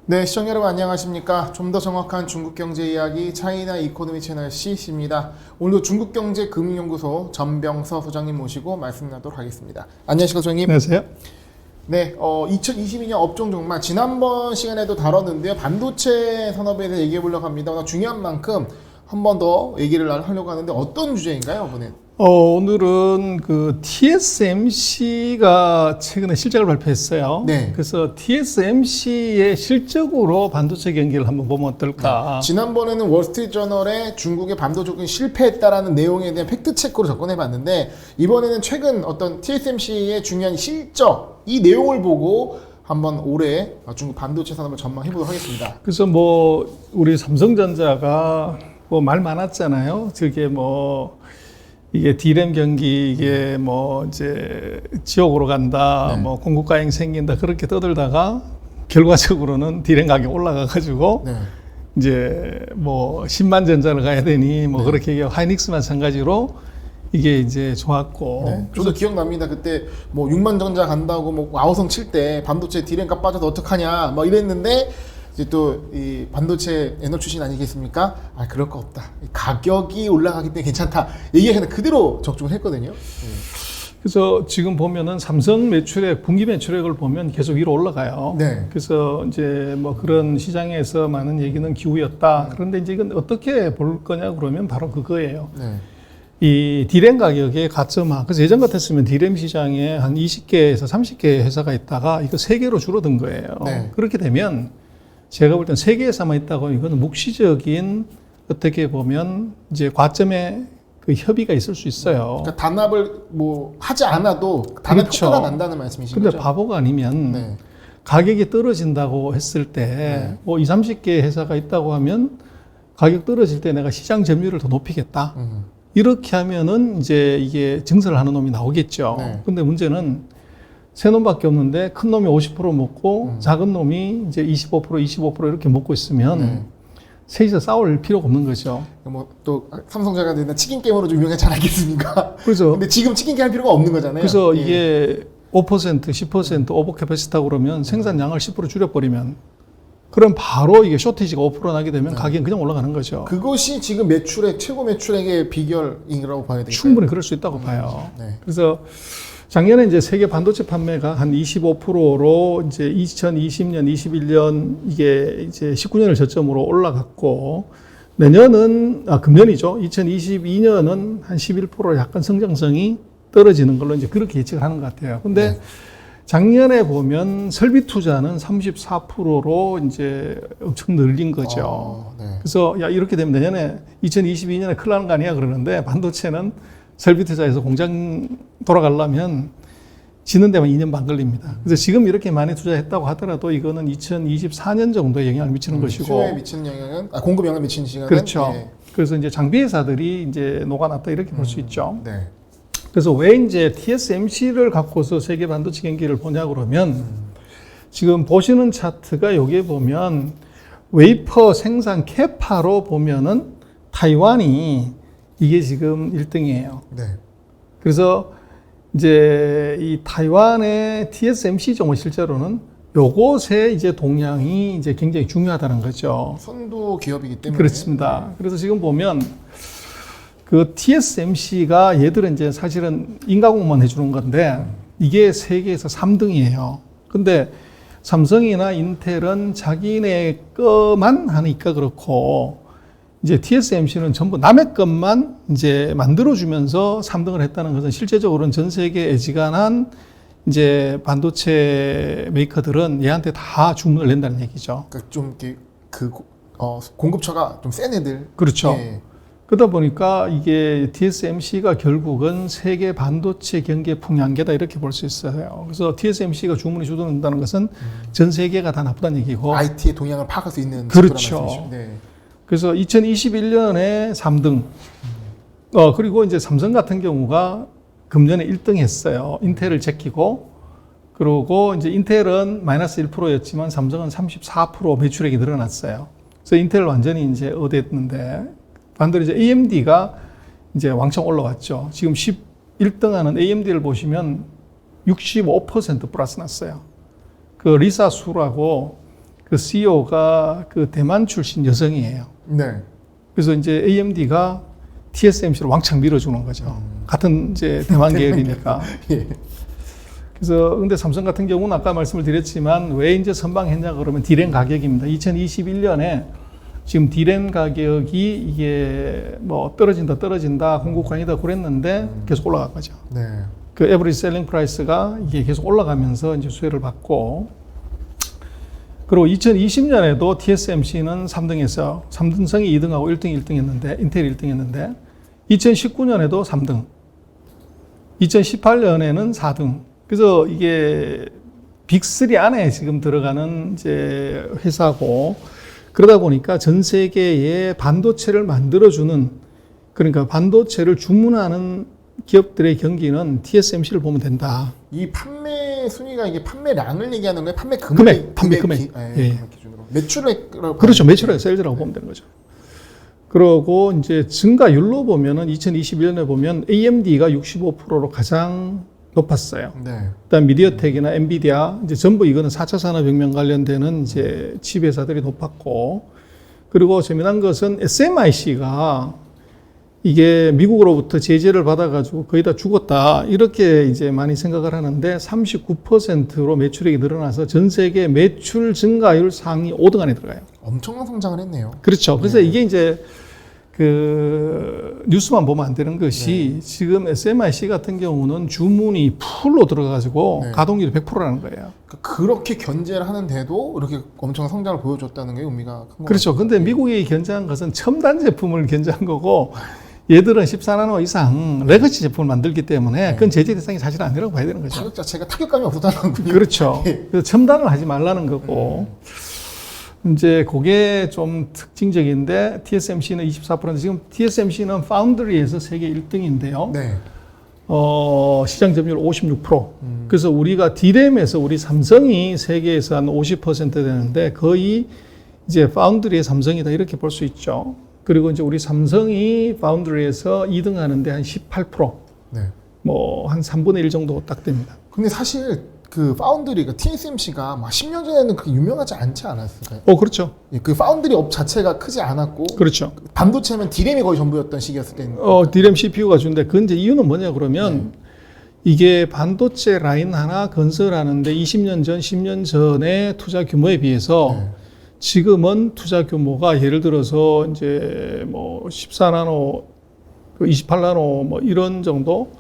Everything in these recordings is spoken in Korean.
네, 시청자 여러분 안녕하십니까? 좀 더 정확한 중국 경제 이야기 차이나 이코노미 채널 CC입니다. 오늘도 중국경제금융연구소 전병서 소장님 모시고 말씀 나도록 하겠습니다. 안녕하십니까, 소장님? 안녕하세요. 네, 2022년 업종 종말 지난번 시간에도 다뤘는데요. 반도체 산업에 대해서 얘기해 보려고 합니다. 오늘 중요한 만큼 한 번 더 얘기를 하려고 하는데 어떤 주제인가요, 이번엔? 오늘은 그 TSMC가 최근에 실적을 발표했어요. 네. 그래서 TSMC의 실적으로 반도체 경기를 한번 보면 어떨까. 지난번에는 월스트리트저널에 중국의 반도체 조금 실패했다라는 내용에 대한 팩트체크로 접근해봤는데 이번에는 최근 어떤 TSMC의 중요한 실적 이 내용을 보고 한번 올해 중국 반도체 산업을 전망해보도록 하겠습니다. 그래서 우리 삼성전자가 말 많았잖아요. 저게 이게 D램 경기 이게 이제 지옥으로 간다, 네. 공급 과잉 생긴다 그렇게 떠들다가 결과적으로는 D램 가격 올라가가지고 네. 이제 10만 전자를 가야 되니 네. 그렇게 얘기하고 하이닉스 마찬가지로 이게 이제 좋았고. 네. 저도 기억납니다. 그때 6만 전자 간다고 아우성 칠 때 반도체 D램값 빠져서 어떡하냐 이랬는데 이제 또 이 반도체 에너 출신 아니겠습니까? 그럴 거 없다. 가격이 올라가기 때문에 괜찮다. 얘기가 그대로 적중을 했거든요. 그래서 지금 보면은 삼성 매출액, 분기 매출액을 보면 계속 위로 올라가요. 네. 그래서 이제 그런 시장에서 많은 얘기는 기우였다. 그런데 이제 이건 어떻게 볼 거냐 그러면 바로 그거예요. 네. 이 D램 가격의 가점화. 그래서 예전 같았으면 D램 시장에 한 20개에서 30개 회사가 있다가 이거 3개로 줄어든 거예요. 네. 그렇게 되면 제가 볼 땐 3개 회사만 있다고 이거는 묵시적인 어떻게 보면 이제 과점의 그 협의가 있을 수 있어요. 그러니까 단합을 하지 않아도 단합 그렇죠. 효과가 난다는 말씀이신 근데 거죠? 바보가 아니면 네. 가격이 떨어진다고 했을 때 20, 30개 회사가 있다고 하면 가격 떨어질 때 내가 시장 점유율을 더 높이겠다. 이렇게 하면은 이제 이게 증설을 하는 놈이 나오겠죠. 네. 근데 문제는 세 놈밖에 없는데 큰 놈이 50% 먹고 작은 놈이 이제 25% 이렇게 먹고 있으면 셋이서 싸울 필요가 없는 거죠. 또 삼성전자가 되는 치킨 게임으로 좀 유명하지 않겠습니까? 그래서 근데 지금 치킨 게임 할 필요가 없는 거잖아요. 그래서 이게 5%, 10% 오버 캐패시티라고 그러면 생산량을 10% 줄여버리면 그럼 바로 이게 쇼티지가 5% 나게 되면 가격은 그냥 올라가는 거죠. 그것이 지금 매출액, 최고 매출액의 비결이라고 봐야 되겠죠. 충분히 그럴 수 있다고 봐요. 네. 그래서 작년에 이제 세계 반도체 판매가 한 25%로 이제 2020년, 21년 이게 이제 19년을 저점으로 올라갔고 내년은 금년이죠. 2022년은 한 11% 약간 성장성이 떨어지는 걸로 이제 그렇게 예측을 하는 것 같아요. 근데 네. 작년에 보면 설비 투자는 34%로 이제 엄청 늘린 거죠. 네. 그래서 이렇게 되면 내년에 2022년에 큰일 나는 거 아니야 그러는데 반도체는 설비 투자에서 공장 돌아가려면 지는 데만 2년 반 걸립니다. 그래서 지금 이렇게 많이 투자했다고 하더라도 이거는 2024년 정도에 영향을 미치는 것이고. 수요에 미치는 영향은, 공급 영향을 미치는 시간은. 그렇죠. 예. 그래서 이제 장비 회사들이 이제 녹아났다 이렇게 볼 수 있죠. 네. 그래서 왜 이제 TSMC를 갖고서 세계 반도체 경기를 보냐 그러면 지금 보시는 차트가 여기에 보면 웨이퍼 생산 캐파로 보면은 타이완이 이게 지금 1등이에요. 네. 그래서 이제 이 타이완의 TSMC 정도 실제로는 요것의 이제 동향이 이제 굉장히 중요하다는 거죠. 선도 기업이기 때문에. 그렇습니다. 그래서 지금 보면 그 TSMC가 얘들은 이제 사실은 인가공만 해주는 건데 이게 세계에서 3등이에요. 근데 삼성이나 인텔은 자기네 거만 하니까 그렇고 이제 TSMC는 전부 남의 것만 이제 만들어주면서 3등을 했다는 것은 실제적으로는 전 세계 애지간한 이제 반도체 메이커들은 얘한테 다 주문을 낸다는 얘기죠. 그러니까 좀 이렇게 공급처가 좀 센 애들. 그렇죠. 예. 그러다 보니까 이게 TSMC가 결국은 세계 반도체 경기의 풍향계다 이렇게 볼 수 있어요. 그래서 TSMC가 주문이 주도된다는 것은 전 세계가 다 나쁘다는 얘기고. IT의 동향을 파악할 수 있는. 그렇죠. 네. 그래서 2021년에 3등. 그리고 이제 삼성 같은 경우가 금년에 1등 했어요. 인텔을 제끼고. 그리고 이제 인텔은 마이너스 1%였지만 삼성은 34% 매출액이 늘어났어요. 그래서 인텔을 완전히 이제 얻었는데 반대로 이제 AMD가 이제 왕창 올라왔죠. 지금 11등 하는 AMD를 보시면 65% 플러스 났어요. 그 리사 수라고 그 CEO가 그 대만 출신 여성이에요. 네. 그래서 이제 AMD가 TSMC를 왕창 밀어주는 거죠. 같은 이제 대만 계열이니까. 예. 그래서 근데 삼성 같은 경우는 아까 말씀을 드렸지만 왜 이제 선방했냐 그러면 디램 가격입니다. 2021년에 지금 디램 가격이 이게 뭐 떨어진다 공급관이다 그랬는데 계속 올라간 거죠. 네. 그 에버리지 셀링 프라이스가 이게 계속 올라가면서 이제 수혜를 받고, 그리고 2020년에도 TSMC는 3등에서 삼성이 2등하고 1등 했는데 인텔이 1등 했는데 2019년에도 3등, 2018년에는 4등. 그래서 이게 빅3 안에 지금 들어가는 이제 회사고, 그러다 보니까 전 세계에 반도체를 만들어주는, 그러니까 반도체를 주문하는 기업들의 경기는 TSMC를 보면 된다. 이 판매 순위가 이게 판매량을 얘기하는 거예요? 판매 금액? 판매 금액. 예. 금액 기준으로. 매출액이라고. 그렇죠. 매출액, 셀즈라고 보면 되는 거죠. 그러고 이제 증가율로 보면은 2021년에 보면 AMD가 65%로 가장 높았어요. 네. 그다음 미디어텍이나 엔비디아 이제 전부 이거는 4차 산업혁명 관련되는 이제 칩 회사들이 높았고, 그리고 재미난 것은 SMIC가 이게 미국으로부터 제재를 받아가지고 거의 다 죽었다 이렇게 이제 많이 생각을 하는데 39%로 매출액이 늘어나서 전 세계 매출 증가율 상위 5등 안에 들어가요. 엄청난 성장을 했네요. 그렇죠. 그래서 이게 이제 그 뉴스만 보면 안 되는 것이 지금 SMIC 같은 경우는 주문이 풀로 들어가가지고 가동률이 100%라는 거예요. 그렇게 견제를 하는데도 이렇게 엄청난 성장을 보여줬다는 게 의미가 큰 거죠. 그렇죠. 근데 미국이 견제한 것은 첨단 제품을 견제한 거고, 얘들은 14나노 이상 레거시 제품을 만들기 때문에 그건 제재 대상이 사실 아니라고 봐야 되는 거죠. 가격 자체가 타격감이 없었다는 거군요. 그렇죠. 그래서 첨단을 하지 말라는 거고, 이제 그게 좀 특징적인데 TSMC는 24%, 지금 TSMC는 파운드리에서 세계 1등인데요. 네. 시장 점유율 56%. 그래서 우리가 D램에서 우리 삼성이 세계에서 한 50% 되는데 거의 이제 파운드리의 삼성이다 이렇게 볼 수 있죠. 그리고 이제 우리 삼성이 파운드리에서 2등 하는데 한 18%. 네. 뭐 한 3분의 1 정도 딱 됩니다. 근데 사실 그 파운드리가 TSMC가 막 10년 전에는 그렇게 유명하지 않지 않았을까요? 그렇죠. 예, 그 파운드리 업 자체가 크지 않았고 그렇죠. 반도체면 디램이 거의 전부였던 시기였을 때는 D램 CPU가 주는데 그 이제 이유는 뭐냐 그러면 이게 반도체 라인 하나 건설하는데 20년 전, 10년 전의 투자 규모에 비해서 지금은 투자 규모가 예를 들어서 이제 뭐 14나노, 28나노 뭐 이런 정도.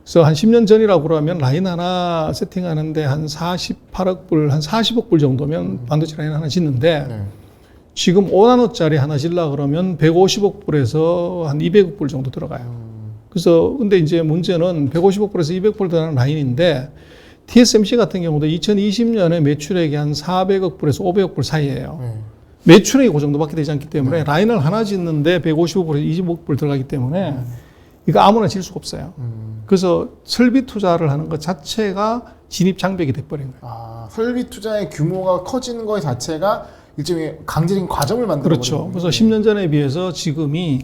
그래서 한 10년 전이라고 그러면 라인 하나 세팅하는데 한 48억 불, 한 40억 불 정도면 반도체 라인 하나 짓는데 지금 5나노짜리 하나 짓려 그러면 150억 불에서 한 200억 불 정도 들어가요. 그래서 근데 이제 문제는 150억 불에서 200억 불 들어가는 라인인데 TSMC 같은 경우도 2020년에 매출액이 한 400억 불에서 500억 불 사이예요. 매출액이 그 정도밖에 되지 않기 때문에 라인을 하나 짓는데 150억 불에서 20억 불 들어가기 때문에 이거 아무나 질 수가 없어요. 그래서 설비 투자를 하는 것 자체가 진입 장벽이 돼버린 거예요. 아, 설비 투자의 규모가 커지는 것 자체가 일종의 강제적인 과정을 만들어 그렇죠. 그래서 10년 전에 비해서 지금이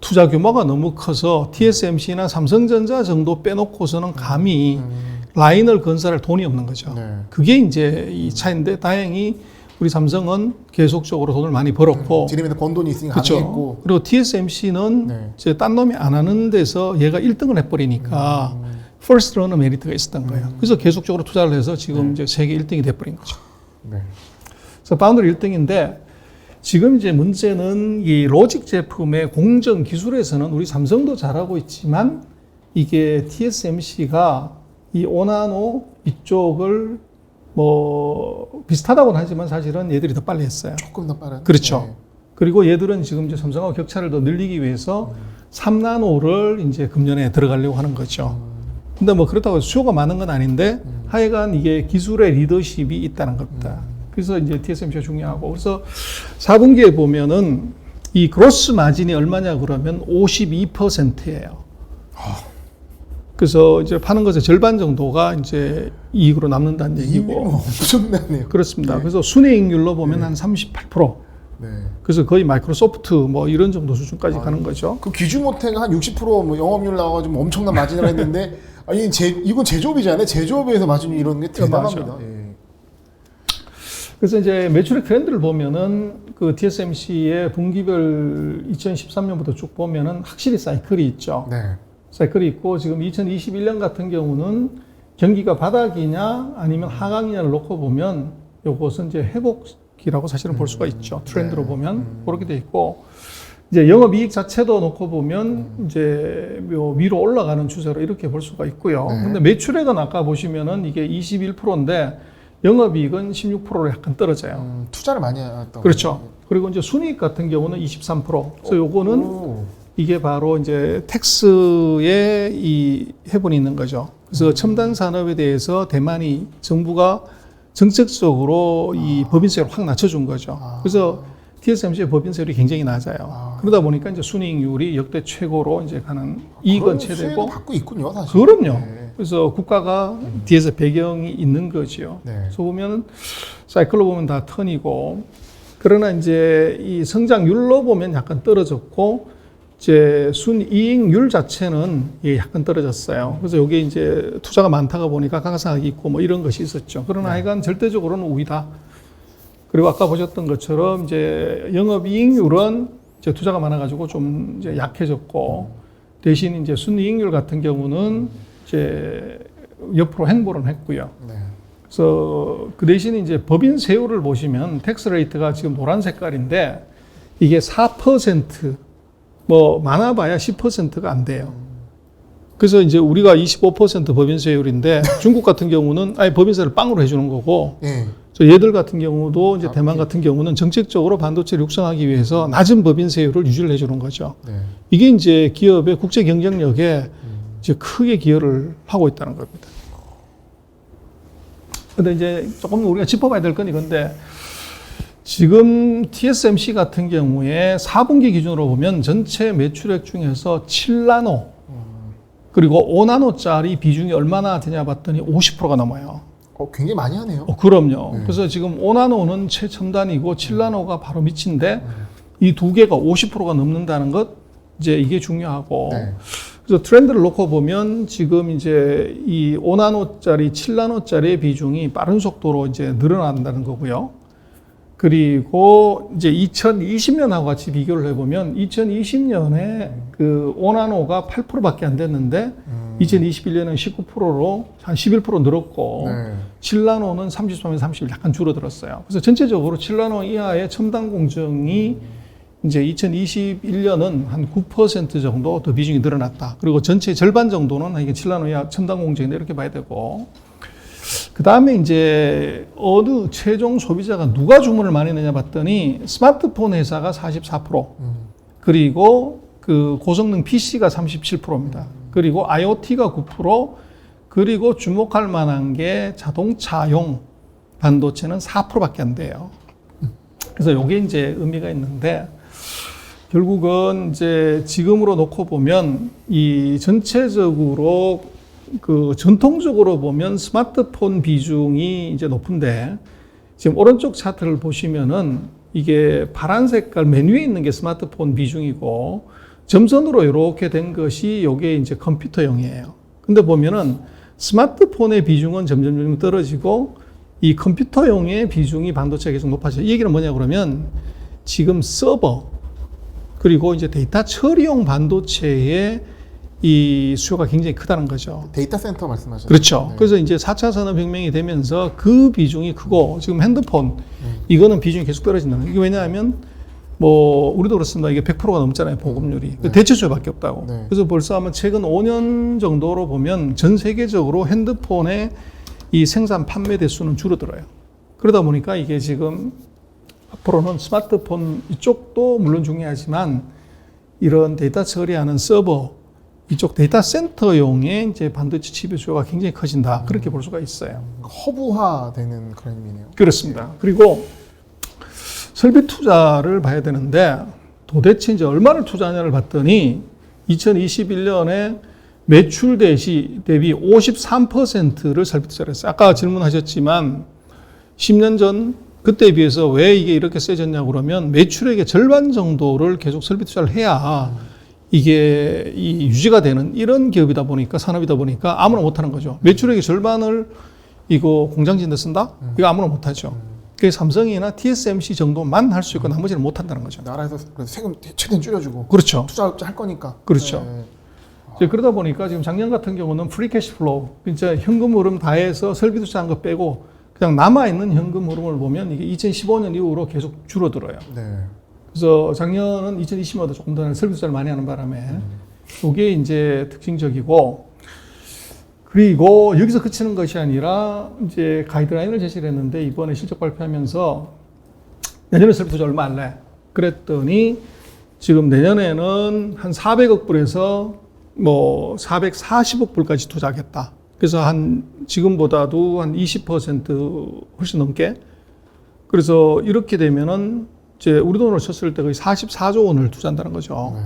투자 규모가 너무 커서 TSMC나 삼성전자 정도 빼놓고서는 감히 라인을 건설할 돈이 없는 거죠. 그게 이제 이 차인데 다행히 우리 삼성은 계속적으로 돈을 많이 벌었고 디램에서 번 돈이 있으니까 그렇죠. 가능했고 그리고 TSMC는 이제 딴 놈이 안 하는 데서 얘가 1등을 해버리니까 퍼스트 러너 메리트가 있었던 거예요. 그래서 계속적으로 투자를 해서 지금 이제 세계 1등이 돼버린 거죠. 그래서 파운드리 1등인데 지금 이제 문제는 이 로직 제품의 공정 기술에서는 우리 삼성도 잘하고 있지만 이게 TSMC가 이 5나노 이쪽을 뭐 비슷하다고는 하지만 사실은 얘들이 더 빨리 했어요. 조금 더 빠른. 그렇죠. 그리고 얘들은 지금 이제 삼성하고 격차를 더 늘리기 위해서 3나노를 이제 금년에 들어가려고 하는 거죠. 근데 뭐 그렇다고 수요가 많은 건 아닌데 하여간 이게 기술의 리더십이 있다는 겁니다. 그래서 이제 TSMC가 중요하고 그래서 4분기에 보면은 이 그로스 마진이 얼마냐 그러면 52%예요. 그래서 이제 파는 것의 절반 정도가 이제 이익으로 남는다는 얘기고. 엄청나네요. 그렇습니다. 그래서 순이익률로 보면 한 38%. 그래서 거의 마이크로소프트 뭐 이런 정도 수준까지 가는 거죠. 그 기준모태가 한 60%뭐 영업률 나와가지고 엄청난 마진을 했는데 아니 이건 제조업이잖아요. 제조업에서 마진이 이런 게 대단합니다. 그래서 이제 매출액 트렌드를 보면은 그 TSMC의 분기별 2013년부터 쭉 보면은 확실히 사이클이 있죠. 네. 사이클이 있고 지금 2021년 같은 경우는 경기가 바닥이냐 아니면 하강이냐를 놓고 보면 요것은 이제 회복기라고 사실은 볼 수가 있죠. 트렌드로 네. 보면 그렇게 돼 있고 이제 영업이익 자체도 놓고 보면 이제 위로 올라가는 추세로 이렇게 볼 수가 있고요. 네. 근데 매출액은 아까 보시면은 이게 21%인데 영업이익은 16%로 약간 떨어져요. 투자를 많이 했던 그렇죠. 그리고 이제 순이익 같은 경우는 23%. 그래서 요거는 오. 이게 바로 이제 텍스의 이 해본이 있는 거죠. 그래서 첨단 산업에 대해서 대만이 정부가 정책적으로 이 법인세를 확 낮춰준 거죠. 그래서 TSMC의 법인세율이 굉장히 낮아요. 그러다 보니까 이제 순이익률이 역대 최고로 이제 가는 이익은 최대고. 받고 있군요, 사실. 그럼요. 네. 그래서 국가가 뒤에서 배경이 있는 거지요. 네. 그래서 보면 사이클로 보면 다 턴이고, 그러나 이제 이 성장률로 보면 약간 떨어졌고, 이제 순이익률 자체는 약간 떨어졌어요. 그래서 여기 이제 투자가 많다가 보니까 강사학이 있고 뭐 이런 것이 있었죠. 그러나 하여간 절대적으로는 우위다. 그리고 아까 보셨던 것처럼 이제 영업이익률은 이제 투자가 많아가지고 좀 이제 약해졌고, 대신 이제 순이익률 같은 경우는 이제 옆으로 횡보를 했고요. 네. 그래서 그 대신 이제 법인세율을 보시면 텍스 레이트가 지금 노란 색깔인데 이게 4% 뭐 많아봐야 10%가 안 돼요. 그래서 이제 우리가 25% 법인세율인데 중국 같은 경우는 아예 법인세를 빵으로 해주는 거고, 예. 얘들 같은 경우도 이제 대만 같은 경우는 정책적으로 반도체를 육성하기 위해서 낮은 법인세율을 유지를 해주는 거죠. 네. 이게 이제 기업의 국제 경쟁력에 이제 크게 기여를 하고 있다는 겁니다. 근데 이제 조금 우리가 짚어봐야 될 건 이건데, 지금 TSMC 같은 경우에 4분기 기준으로 보면 전체 매출액 중에서 7나노 그리고 5나노짜리 비중이 얼마나 되냐 봤더니 50%가 넘어요. 굉장히 많이 하네요. 그럼요. 그래서 지금 5나노는 최첨단이고 7나노가 바로 밑인데 이 두 개가 50%가 넘는다는 것, 이제 이게 중요하고. 네. 그래서 트렌드를 놓고 보면 지금 이제 이 5나노짜리, 7나노짜리의 비중이 빠른 속도로 이제 늘어난다는 거고요. 그리고 이제 2020년하고 같이 비교를 해보면 2020년에 그 5나노가 8%밖에 안 됐는데 2021년은 19%로 한 11% 늘었고, 네. 7나노는 33에서 30 약간 줄어들었어요. 그래서 전체적으로 7나노 이하의 첨단 공정이 이제 2021년은 한 9% 정도 더 비중이 늘어났다. 그리고 전체 절반 정도는 이게 7나노 이하 첨단 공정인데 이렇게 봐야 되고, 그 다음에 이제 어느 최종 소비자가 누가 주문을 많이 했느냐 봤더니 스마트폰 회사가 44%, 그리고 그 고성능 PC가 37%입니다. 그리고 IoT가 9%, 그리고 주목할 만한 게 자동차용 반도체는 4%밖에 안 돼요. 그래서 이게 이제 의미가 있는데, 결국은 이제 지금으로 놓고 보면 이 전체적으로 그 전통적으로 보면 스마트폰 비중이 이제 높은데, 지금 오른쪽 차트를 보시면은 이게 파란 색깔 맨 위에 있는 게 스마트폰 비중이고, 점선으로 이렇게 된 것이 요게 이제 컴퓨터용이에요. 근데 보면은 스마트폰의 비중은 점점 떨어지고 이 컴퓨터용의 비중이 반도체가 계속 높아져요. 이 얘기는 뭐냐 그러면 지금 서버 그리고 이제 데이터 처리용 반도체의 이 수요가 굉장히 크다는 거죠. 데이터 센터 말씀하셨죠? 그렇죠. 네. 그래서 이제 4차 산업혁명이 되면서 그 비중이 크고, 지금 핸드폰 이거는 비중이 계속 떨어진다는. 이게 왜냐하면 뭐 우리도 그렇습니다. 이게 100%가 넘잖아요, 보급률이. 네. 대체수요밖에 없다고. 네. 그래서 벌써 아마 최근 5년 정도로 보면 전 세계적으로 핸드폰의 이 생산 판매 대수는 줄어들어요. 그러다 보니까 이게 지금 앞으로는 스마트폰 이쪽도 물론 중요하지만 이런 데이터 처리하는 서버 이쪽 데이터 센터용의 이제 반도체 칩의 수요가 굉장히 커진다. 그렇게 볼 수가 있어요. 허브화되는 그런 의미네요. 그렇습니다. 그리고 설비 투자를 봐야 되는데, 도대체 이제 얼마를 투자하냐를 봤더니 2021년에 매출 대비 53%를 설비 투자를 했어요. 아까 질문하셨지만 10년 전 그때에 비해서 왜 이게 이렇게 세졌냐고 그러면 매출액의 절반 정도를 계속 설비 투자를 해야 이게 이 유지가 되는 이런 기업이다 보니까, 산업이다 보니까 아무나 못하는 거죠. 매출액의 절반을 이거 공장 짓는 데 쓴다? 이거 아무나 못하죠. 그 삼성이나 TSMC 정도만 할 수 있고 나머지는 못 한다는 거죠. 나라에서 그래서 세금 최대한 줄여주고 그렇죠. 투자 할 거니까. 그렇죠. 네. 이제 그러다 보니까 지금 작년 같은 경우는 프리 캐시 플로우, 진짜 현금 흐름 다 해서 설비 투자한 거 빼고 그냥 남아있는 현금 흐름을 보면 이게 2015년 이후로 계속 줄어들어요. 네. 그래서 작년은 2020년보다 조금 더 설비 투자를 많이 하는 바람에 그게 이제 특징적이고, 그리고 여기서 그치는 것이 아니라 이제 가이드라인을 제시를 했는데 이번에 실적 발표하면서 내년에 설비 투자 얼마 할래? 그랬더니 지금 내년에는 한 400억 불에서 뭐 440억 불까지 투자하겠다. 그래서 한 지금보다도 한 20% 훨씬 넘게. 그래서 이렇게 되면은 이제 우리 돈으로 쳤을 때 거의 44조 원을 투자한다는 거죠. 네.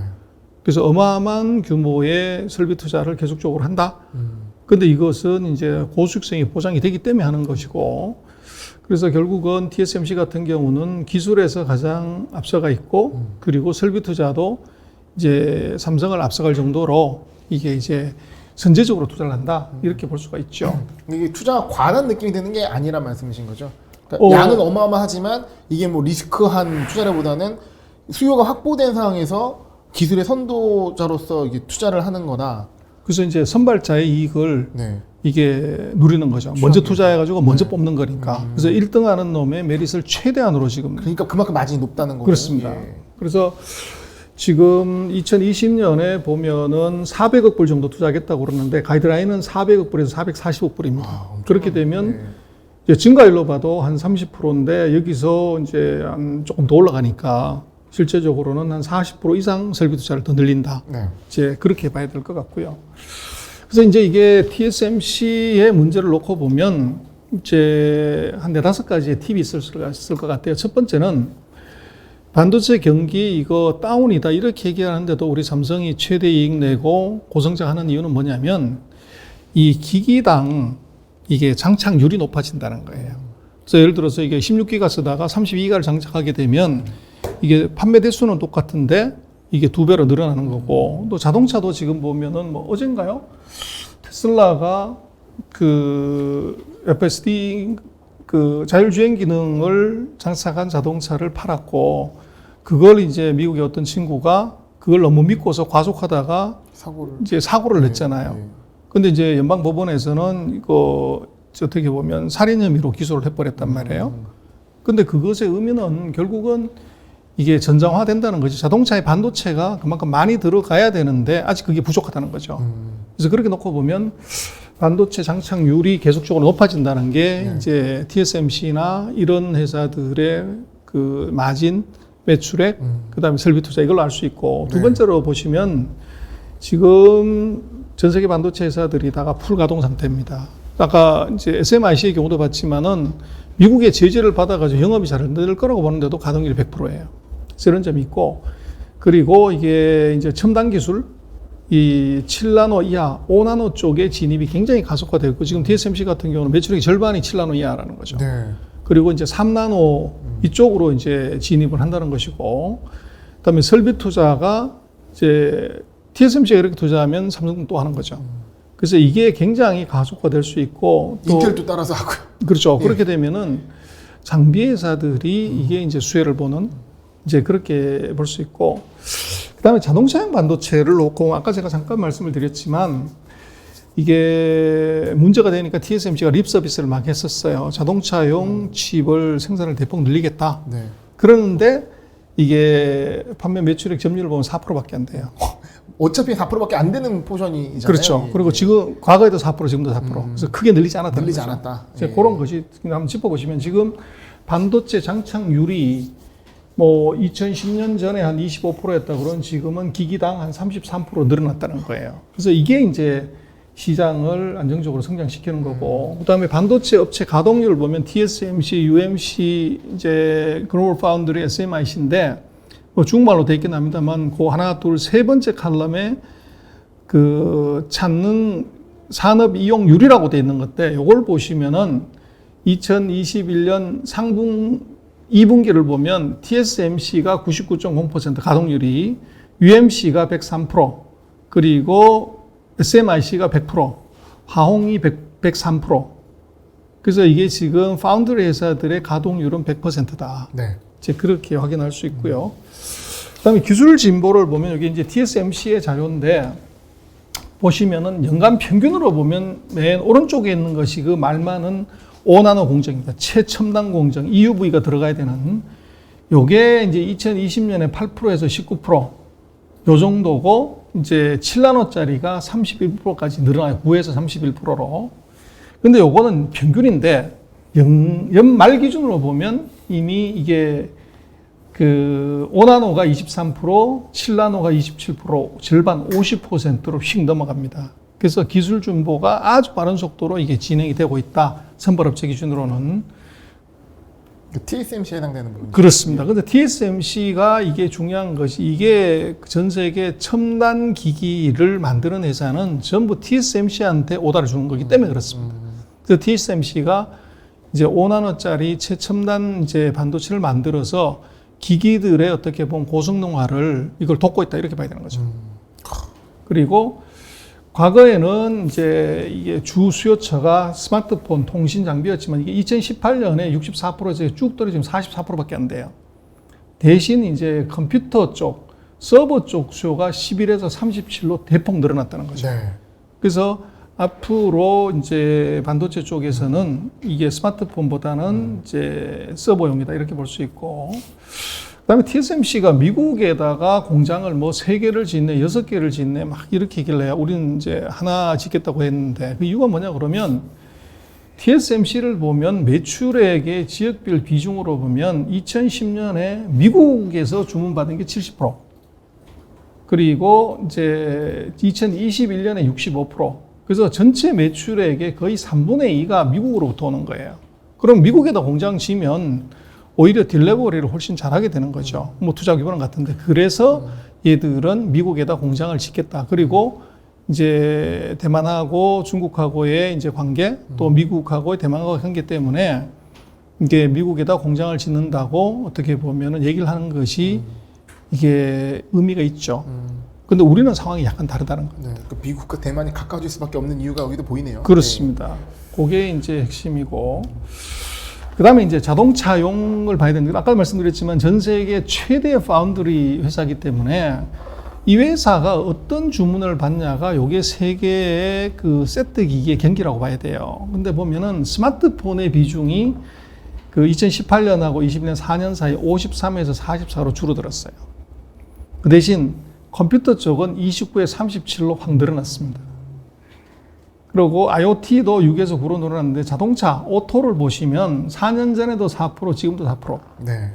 그래서 어마어마한 규모의 설비 투자를 계속적으로 한다. 근데 이것은 이제 고수익성이 보장이 되기 때문에 하는 것이고, 그래서 결국은 TSMC 같은 경우는 기술에서 가장 앞서가 있고, 그리고 설비 투자도 이제 삼성을 앞서갈 정도로 이게 이제 선제적으로 투자를 한다. 이렇게 볼 수가 있죠. 이게 투자가 과한 느낌이 드는 게 아니란 말씀이신 거죠? 그러니까 양은 어마어마하지만 이게 뭐 리스크한 투자라보다는 수요가 확보된 상황에서 기술의 선도자로서 이게 투자를 하는 거다. 그래서 이제 선발자의 이익을 네. 이게 누리는 거죠. 먼저 투자해가지고 먼저 네. 뽑는 거니까. 그래서 1등 하는 놈의 메릿을 최대한으로 지금. 그러니까 그만큼 마진이 높다는 거고. 그렇습니다. 예. 그래서 지금 2020년에 보면은 400억 불 정도 투자하겠다고 그러는데 가이드라인은 400억 불에서 440억 불입니다. 그렇게 되면 네. 이제 증가율로 봐도 한 30%인데 여기서 이제 한 조금 더 올라가니까 실제적으로는 한 40% 이상 설비 투자를 더 늘린다. 네. 이제 그렇게 봐야 될 것 같고요. 그래서 이제 이게 TSMC의 문제를 놓고 보면 이제 한 4-5가지의 팁이 있을 것 같아요. 첫 번째는 반도체 경기 이거 다운이다 이렇게 얘기하는데도 우리 삼성이 최대 이익 내고 고성장하는 이유는 뭐냐면 이 기기당 이게 장착률이 높아진다는 거예요. 그래서 예를 들어서 이게 16기가 쓰다가 32기가를 장착하게 되면 이게 판매 대수는 똑같은데 이게 2배로 늘어나는 거고, 또 자동차도 지금 보면은 뭐 어젠가요? 테슬라가 그 FSD 그 자율주행 기능을 장착한 자동차를 팔았고, 그걸 이제 미국의 어떤 친구가 그걸 너무 믿고서 과속하다가 사고를 냈잖아요. 네. 근데 이제 연방 법원에서는 이거 어떻게 보면 살인 혐의로 기소를 해버렸단 말이에요. 근데 그것의 의미는 결국은 이게 전장화된다는 거지. 자동차의 반도체가 그만큼 많이 들어가야 되는데 아직 그게 부족하다는 거죠. 그래서 그렇게 놓고 보면 반도체 장착률이 계속적으로 높아진다는 게 네. 이제 TSMC나 이런 회사들의 그 마진, 매출액, 그다음에 설비 투자 이걸로 알 수 있고, 두 네. 번째로 보시면 지금 전 세계 반도체 회사들이 다가 풀 가동 상태입니다. 아까 이제 SMIC의 경우도 봤지만은 미국의 제재를 받아가지고 영업이 잘 안 될 거라고 보는데도 가동률이 100%예요. 그래서 이런 점이 있고, 그리고 이게 이제 첨단 기술, 이 7나노 이하, 5나노 쪽의 진입이 굉장히 가속화되고 있고, 지금 TSMC 같은 경우는 매출액의 절반이 7나노 이하라는 거죠. 네. 그리고 이제 3나노 이쪽으로 이제 진입을 한다는 것이고, 그다음에 설비 투자가 이제 TSMC가 이렇게 투자하면 삼성도 또 하는 거죠. 그래서 이게 굉장히 가속화될 수 있고, 또 인텔도 따라서 하고요. 그렇죠. 예. 그렇게 되면은 장비 회사들이 이게 이제 수혜를 보는 이제 그렇게 볼 수 있고, 그다음에 자동차용 반도체를 놓고 아까 제가 잠깐 말씀을 드렸지만 이게 문제가 되니까 TSMC가 립 서비스를 막 했었어요. 자동차용 칩을 생산을 대폭 늘리겠다. 네. 그러는데 이게 판매 매출액 점유율을 보면 4%밖에 안 돼요. 어차피 4%밖에 안 되는 포션이잖아요. 그렇죠. 예. 그리고 지금 과거에도 4%, 지금도 4%. 그래서 크게 늘리지 않았다는 늘리지 거죠. 않았다. 이제 예. 그런 것이 한번 짚어보시면 지금 반도체 장착률이 뭐 2010년 전에 한 25%였다 그러면 지금은 기기당 한 33% 늘어났다는 거예요. 그래서 이게 이제 시장을 안정적으로 성장시키는 거고, 그다음에 반도체 업체 가동률을 보면 TSMC, UMC, 이제 글로벌 파운드리, SMIC인데 뭐 중국말로 돼 있긴 합니다만 그 하나, 둘, 세 번째 칼럼에 그 찾는 산업 이용률이라고 돼 있는 건데, 요걸 보시면은 2021년 2분기를 보면 TSMC가 99.0% 가동률이, UMC가 103%, 그리고 SMIC가 100%, 화홍이 103%. 그래서 이게 지금 파운드리 회사들의 가동률은 100%다. 네. 이제 그렇게 확인할 수 있고요. 그다음에 기술 진보를 보면 여기 이제 TSMC의 자료인데 보시면은 연간 평균으로 보면 맨 오른쪽에 있는 것이 그 말 많은 5나노 공정입니다. 최첨단 공정, EUV가 들어가야 되는 요게 이제 2020년에 8%에서 19%, 요 정도고 이제 7나노짜리가 31%까지 늘어나요. 9에서 31%로. 근데 요거는 평균인데 연말 기준으로 보면 이미 이게 그 5나노가 23%, 7나노가 27%, 절반 50%로 휙 넘어갑니다. 그래서 기술 진보가 아주 빠른 속도로 이게 진행이 되고 있다. 선발업체 기준으로는. 그 TSMC에 해당되는 부분. 그렇습니다. 근데 TSMC가 이게 중요한 것이 이게 전 세계 첨단 기기를 만드는 회사는 전부 TSMC한테 오다를 주는 거기 때문에 그렇습니다. 그래서 TSMC가 이제 5나노짜리 최첨단 이제 반도체를 만들어서 기기들의 어떻게 보면 고성능화를 이걸 돕고 있다 이렇게 봐야 되는 거죠. 그리고 과거에는 이제 이게 주 수요처가 스마트폰 통신 장비였지만 이게 2018년에 64%에서 쭉 떨어지면 44%밖에 안 돼요. 대신 이제 컴퓨터 쪽, 서버 쪽 수요가 11에서 37로 대폭 늘어났다는 거죠. 네. 그래서 앞으로 이제 반도체 쪽에서는 이게 스마트폰보다는 이제 서버용이다 이렇게 볼 수 있고, 그다음에 TSMC가 미국에다가 공장을 뭐 3개를 짓네, 6개를 짓네 막 이렇게 얘기를 해요. 우리는 이제 하나 짓겠다고 했는데 그 이유가 뭐냐 그러면 TSMC를 보면 매출액의 지역별 비중으로 보면 2010년에 미국에서 주문받은 게 70%, 그리고 이제 2021년에 65%. 그래서 전체 매출액의 거의 3분의 2가 미국으로부터 오는 거예요. 그럼 미국에다 공장 지면 오히려 딜레버리를 훨씬 잘하게 되는 거죠. 뭐 투자 기반은 같은데. 그래서 얘들은 미국에다 공장을 짓겠다. 그리고 이제 대만하고 중국하고의 이제 관계, 또 미국하고 대만하고의 관계 때문에 이게 미국에다 공장을 짓는다고 어떻게 보면은 얘기를 하는 것이 이게 의미가 있죠. 근데 우리는 상황이 약간 다르다는 거예요. 네. 그 미국과 대만이 가까워질 수밖에 없는 이유가 여기도 보이네요. 그렇습니다. 그게 이제 핵심이고. 그 다음에 이제 자동차용을 봐야 되는데, 아까 말씀드렸지만 전 세계 최대 파운드리 회사이기 때문에 이 회사가 어떤 주문을 받냐가 요게 세계의 그 세트 기기의 경기라고 봐야 돼요. 근데 보면은 스마트폰의 비중이 그 2018년하고 20년 4년 사이 53에서 44로 줄어들었어요. 그 대신 컴퓨터 쪽은 29에 37로 확 늘어났습니다. 그리고 IoT도 6에서 9로 늘어났는데 자동차, 오토를 보시면 4년 전에도 4%, 지금도 4%. 네.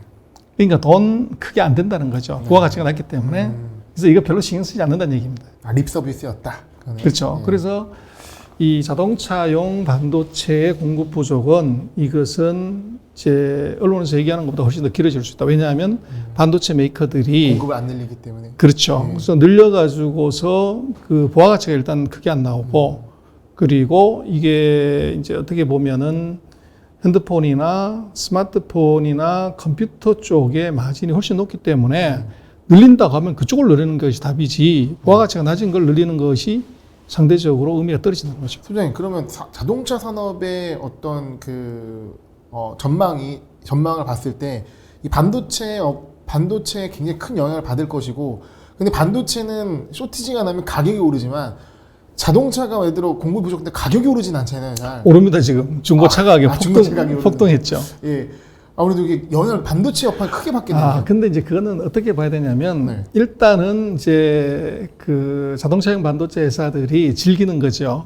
그러니까 돈 크게 안 된다는 거죠. 부가가치가 낮기 때문에. 그래서 이거 별로 신경 쓰지 않는다는 얘기입니다. 아, 립 서비스였다. 그렇죠. 네. 그래서 이 자동차용 반도체의 공급 부족은 이것은 이제 언론에서 얘기하는 것보다 훨씬 더 길어질 수 있다. 왜냐하면 반도체 메이커들이 공급을 안 늘리기 때문에. 그렇죠. 그래서 늘려가지고서 그 부가가치가 일단 크게 안 나오고, 그리고 이게 이제 어떻게 보면은 핸드폰이나 스마트폰이나 컴퓨터 쪽의 마진이 훨씬 높기 때문에 늘린다고 하면 그쪽을 늘리는 것이 답이지, 부가가치가 낮은 걸 늘리는 것이 상대적으로 의미가 떨어지는 거죠. 소장님, 그러면 자동차 산업의 어떤 그 전망을 봤을 때 이 반도체에 굉장히 큰 영향을 받을 것이고, 근데 반도체는 쇼티지가 나면 가격이 오르지만 자동차가 예를 들어 공급 부족인데 가격이 오르진 않잖아요. 잘. 오릅니다. 지금 중고차 가격 중고차 가격이 폭등했죠. 예. 아무래도 이게 영향을 반도체 여파를 크게 받게 되죠. 근데 이제 그거는 어떻게 봐야 되냐면, 네. 일단은 이제 그 자동차용 반도체 회사들이 즐기는 거죠.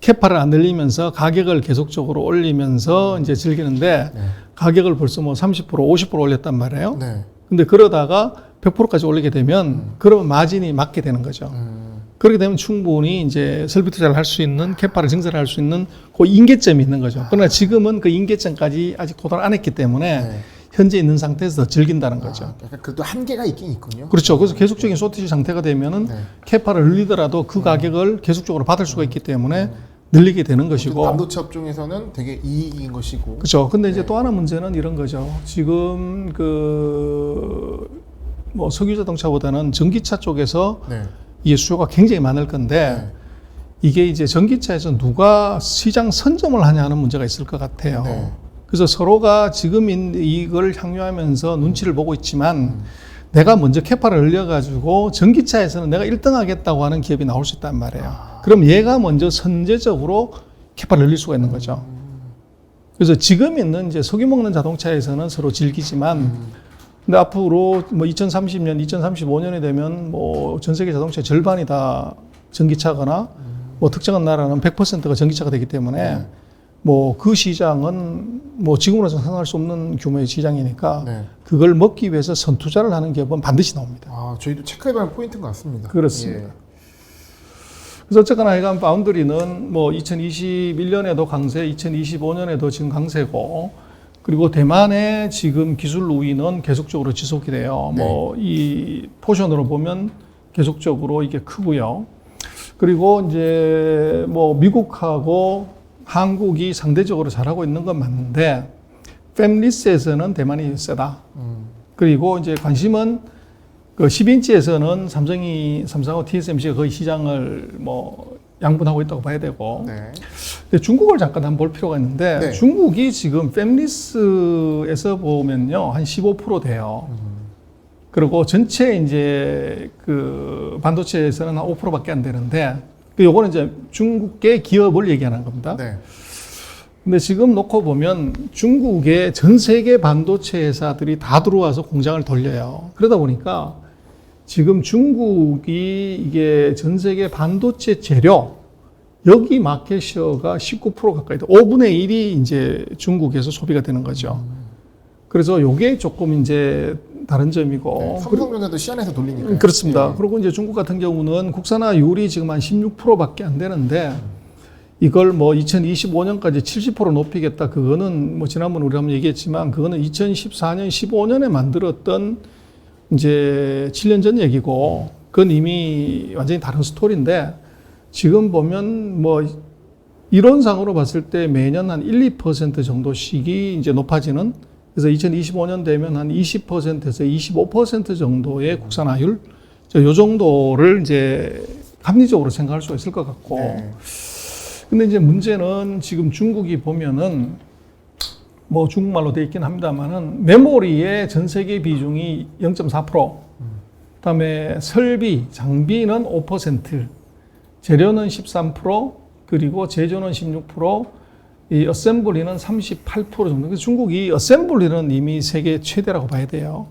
캐파를 안 늘리면서 가격을 계속적으로 올리면서 이제 즐기는데, 네. 가격을 벌써 뭐 30%, 50% 올렸단 말이에요. 네. 근데 그러다가 100%까지 올리게 되면, 그러면 마진이 맞게 되는 거죠. 그렇게 되면 충분히 이제 설비 투자를 할 수 있는, 캐파를 증설할 수 있는 그 인계점이 있는 거죠. 그러나 지금은 그 인계점까지 아직 도달 안 했기 때문에 네. 현재 있는 상태에서 더 즐긴다는 거죠. 약간 그래도 한계가 있긴 있군요. 그렇죠. 그래서 계속적인 쇼티지 상태가 되면은 네. 캐파를 늘리더라도 그 가격을 계속적으로 받을 수가 있기 때문에 늘리게 되는 것이고. 반도체 업종에서는 되게 이익인 것이고. 그렇죠. 근데 이제 네. 또 하나 문제는 이런 거죠. 지금 뭐 석유 자동차보다는 전기차 쪽에서 네. 이게 수요가 굉장히 많을 건데, 이게 이제 전기차에서 누가 시장 선점을 하냐 하는 문제가 있을 것 같아요. 네. 그래서 서로가 지금 이걸 향유하면서 눈치를 보고 있지만 내가 먼저 캐파를 늘려가지고 전기차에서는 내가 1등 하겠다고 하는 기업이 나올 수 있단 말이에요. 그럼 얘가 먼저 선제적으로 캐파를 늘릴 수가 있는 거죠. 그래서 지금 있는 이제 석유 먹는 자동차에서는 서로 즐기지만 근데 앞으로 뭐 2030년, 2035년이 되면 뭐 전 세계 자동차의 절반이 다 전기차거나 뭐 특정한 나라는 100%가 전기차가 되기 때문에 뭐 그 시장은 뭐 지금으로서 상상할 수 없는 규모의 시장이니까 네. 그걸 먹기 위해서 선투자를 하는 기업은 반드시 나옵니다. 아, 저희도 체크해봐야 할 포인트인 것 같습니다. 그렇습니다. 예. 그래서 어쨌거나 하여간 파운드리는 뭐 2021년에도 강세, 2025년에도 지금 강세고 그리고 대만의 지금 기술 우위는 계속적으로 지속이 돼요. 네. 뭐 이 포션으로 보면 계속적으로 이게 크고요. 그리고 이제 뭐 미국하고 한국이 상대적으로 잘하고 있는 건 맞는데 팹리스에서는 대만이 세다. 그리고 이제 관심은 그 10인치에서는 삼성하고 TSMC가 거의 시장을 뭐 양분하고 있다고 봐야 되고. 네. 근데 중국을 잠깐 한번 볼 필요가 있는데 네. 중국이 지금 팹리스에서 보면요 한 15% 돼요. 그리고 전체 이제 그 반도체에서는 한 5%밖에 안 되는데 요거는 이제 중국의 기업을 얘기하는 겁니다. 네. 근데 지금 놓고 보면 중국의 전 세계 반도체 회사들이 다 들어와서 공장을 돌려요. 그러다 보니까 지금 중국이 이게 전 세계 반도체 재료 여기 마켓시어가 19% 가까이 돼. 5분의 1이 이제 중국에서 소비가 되는 거죠. 그래서 요게 조금 이제 다른 점이고. 네. 삼성전자도 시안에서 돌리니까. 그렇습니다. 예. 그리고 이제 중국 같은 경우는 국산화율이 지금 한 16%밖에 안 되는데 이걸 뭐 2025년까지 70% 높이겠다. 그거는 뭐 지난번 우리 한번 얘기했지만 그거는 2014년, 15년에 만들었던 이제 7년 전 얘기고 그건 이미 완전히 다른 스토리인데 지금 보면 뭐 이론상으로 봤을 때 매년 한 1, 2% 정도씩이 이제 높아지는 그래서 2025년 되면 한 20%에서 25% 정도의 국산화율, 요 정도를 이제 합리적으로 생각할 수 있을 것 같고. 네. 근데 이제 문제는 지금 중국이 보면은 뭐 중국말로 돼 있긴 합니다만은 메모리의 전 세계 비중이 0.4%, 그다음에 설비, 장비는 5%, 재료는 13%, 그리고 제조는 16%, 이 어셈블리는 38% 정도. 그래서 중국이 어셈블리는 이미 세계 최대라고 봐야 돼요.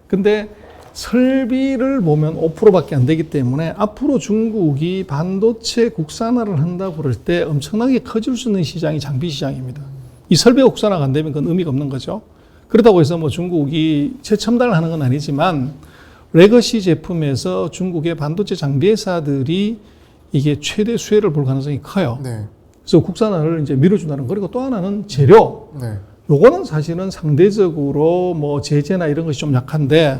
근데 설비를 보면 5%밖에 안 되기 때문에 앞으로 중국이 반도체 국산화를 한다고 그럴 때 엄청나게 커질 수 있는 시장이 장비 시장입니다. 이 설비가 국산화가 안 되면 그건 의미가 없는 거죠. 그렇다고 해서 뭐 중국이 최첨단을 하는 건 아니지만 레거시 제품에서 중국의 반도체 장비 회사들이 이게 최대 수혜를 볼 가능성이 커요. 네. 그래서 국산화를 이제 밀어준다는 거. 그리고 또 하나는 재료. 네. 요거는 사실은 상대적으로 뭐 제재나 이런 것이 좀 약한데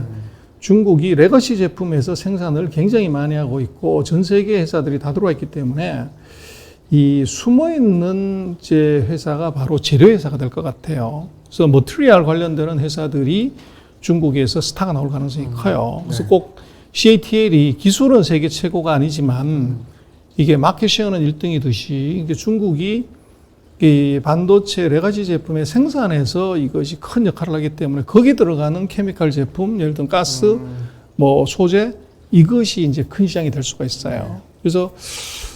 중국이 레거시 제품에서 생산을 굉장히 많이 하고 있고 전 세계 회사들이 다 들어와 있기 때문에 이 숨어 있는 이제 회사가 바로 재료 회사가 될 것 같아요. 그래서 머티리얼 관련되는 회사들이 중국에서 스타가 나올 가능성이 커요. 그래서 네. 꼭 CATL이 기술은 세계 최고가 아니지만 이게 마켓 쉐어는 1등이듯이 이게 중국이 이 반도체 레가시 제품의 생산에서 이것이 큰 역할을 하기 때문에 거기 들어가는 케미칼 제품, 예를 들면 가스, 뭐 소재 이것이 이제 큰 시장이 될 수가 있어요. 그래서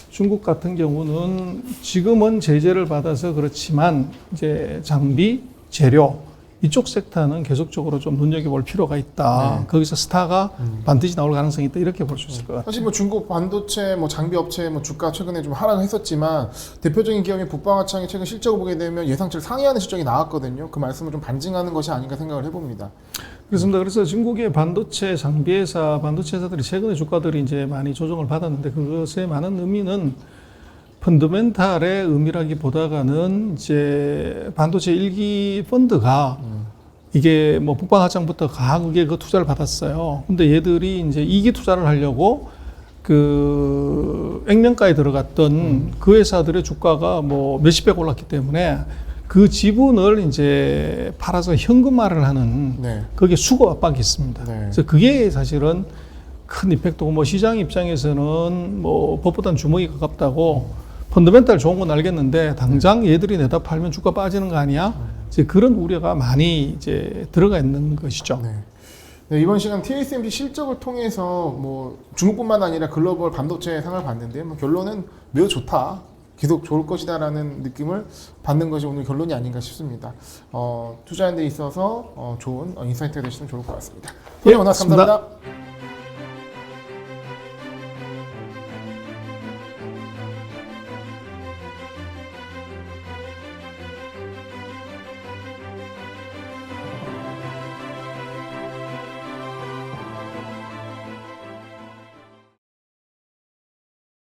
중국 같은 경우는 지금은 제재를 받아서 그렇지만 이제 장비, 재료 이쪽 섹터는 계속적으로 좀 눈여겨볼 필요가 있다. 네. 거기서 스타가 반드시 나올 가능성이 있다. 이렇게 볼 수 있을 것 같아요. 사실 뭐 중국 반도체 뭐 장비 업체 뭐 주가 최근에 좀 하락했었지만 대표적인 기업인 북방화창이 최근 실적을 보게 되면 예상치를 상회하는 실적이 나왔거든요. 그 말씀을 좀 반증하는 것이 아닌가 생각을 해봅니다. 그렇습니다. 그래서 중국의 반도체 장비 회사, 반도체 회사들이 최근에 주가들이 이제 많이 조정을 받았는데 그것의 많은 의미는 펀더멘탈의 의미라기보다는 이제 반도체 일기 펀드가 이게 뭐 북방화창부터 강하게 그 투자를 받았어요. 근데 얘들이 이제 이기 투자를 하려고 그 액면가에 들어갔던 그 회사들의 주가가 뭐 몇십배 올랐기 때문에 그 지분을 이제 팔아서 현금화를 하는 네. 거기에 수급 압박이 있습니다. 네. 그래서 그게 사실은 큰 이펙트고 뭐 시장 입장에서는 뭐 법보다는 주먹이 가깝다고 펀더멘탈 좋은 건 알겠는데 당장 얘들이 내다 팔면 주가 빠지는 거 아니야? 이제 그런 우려가 많이 이제 들어가 있는 것이죠. 네. 네, 이번 시간 TSMC 실적을 통해서 뭐 중국뿐만 아니라 글로벌 반도체 상을 봤는데 뭐 결론은 매우 좋다. 계속 좋을 것이다라는 느낌을 받는 것이 오늘 결론이 아닌가 싶습니다. 투자하는 데 있어서 좋은 인사이트가 되시면 좋을 것 같습니다. 오늘 고맙습니다. 감사합니다.